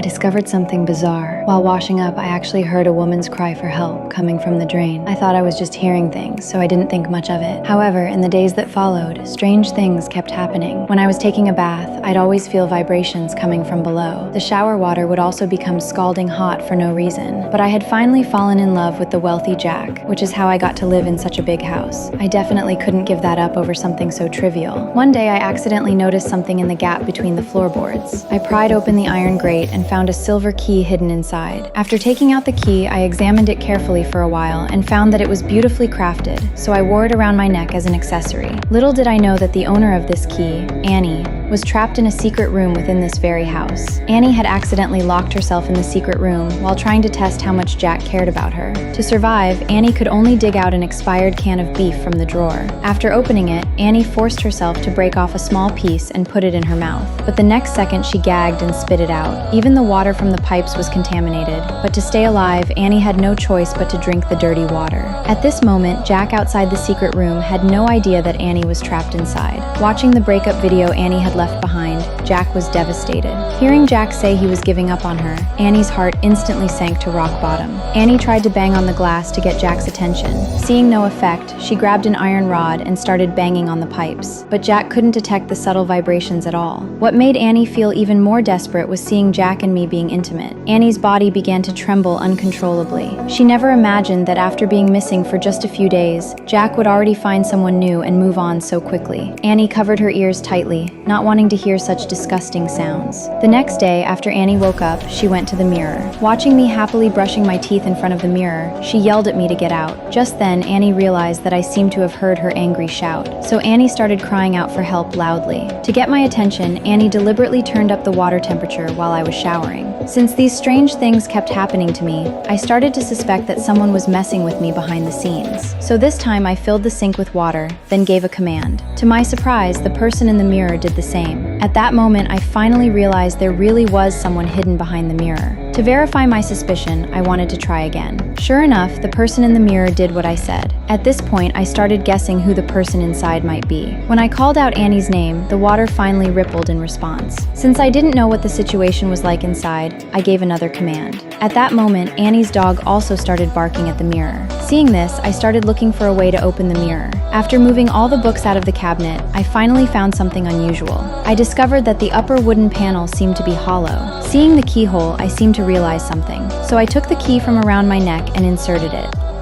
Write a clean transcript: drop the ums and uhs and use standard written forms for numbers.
discovered something bizarre. While washing up, I actually heard a woman's cry for help coming from the drain. I thought I was just hearing things, so I didn't think much of it. However, in the days that followed, strange things kept happening. When I was taking a bath, I'd always feel vibrations coming from below. The shower water would also become scalding hot for no reason. But I had finally fallen in love with the wealthy Jack, which is how I got to live in such a big house. I definitely couldn't give that up over something so trivial. One day, I accidentally noticed something in the gap between the floorboards. I pried open the iron grate and found a silver key hidden inside. After taking out the key, I examined it carefully for a while and found that it was beautifully crafted, so I wore it around my neck as an accessory. Little did I know that the owner of this key, Annie, was trapped in a secret room within this very house. Annie had accidentally locked herself in the secret room while trying to test how much Jack cared about her. To survive, Annie could only dig out an expired can of beef from the drawer. After opening it, Annie forced herself to break off a small piece and put it in her mouth. But the next second she gagged and spit it out. Even the water from the pipes was contaminated, but to stay alive, Annie had no choice but to drink the dirty water. At this moment, Jack outside the secret room had no idea that Annie was trapped inside. Watching the breakup video Annie had left behind, Jack was devastated. Hearing Jack say he was giving up on her, Annie's heart instantly sank to rock bottom. Annie tried to bang on the glass to get Jack's attention. Seeing no effect, she grabbed an iron rod and started banging on the pipes. But Jack couldn't detect the subtle vibrations at all. What made Annie feel even more desperate was seeing Jack and me being intimate. Annie's body began to tremble uncontrollably. She never imagined that after being missing for just a few days, Jack would already find someone new and move on so quickly. Annie covered her ears tightly, not wanting to hear such disgusting sounds. The next day, after Annie woke up, she went to the mirror. Watching me happily brushing my teeth in front of the mirror, she yelled at me to get out. Just then, Annie realized that I seemed to have heard her angry shout. So Annie started crying out for help loudly. To get my attention, Annie deliberately turned up the water temperature while I was showering. Since these strange things kept happening to me, I started to suspect that someone was messing with me behind the scenes. So this time I filled the sink with water, then gave a command. To my surprise, the person in the mirror did the same. At that moment, I finally realized there really was someone hidden behind the mirror. To verify my suspicion, I wanted to try again. Sure enough, the person in the mirror did what I said. At this point, I started guessing who the person inside might be. When I called out Annie's name, the water finally rippled in response. Since I didn't know what the situation was like inside, I gave another command. At that moment, Annie's dog also started barking at the mirror. Seeing this, I started looking for a way to open the mirror. After moving all the books out of the cabinet, I finally found something unusual. I discovered that the upper wooden panel seemed to be hollow. Seeing the keyhole, I seemed to realize something. So I took the key from around my neck and inserted it.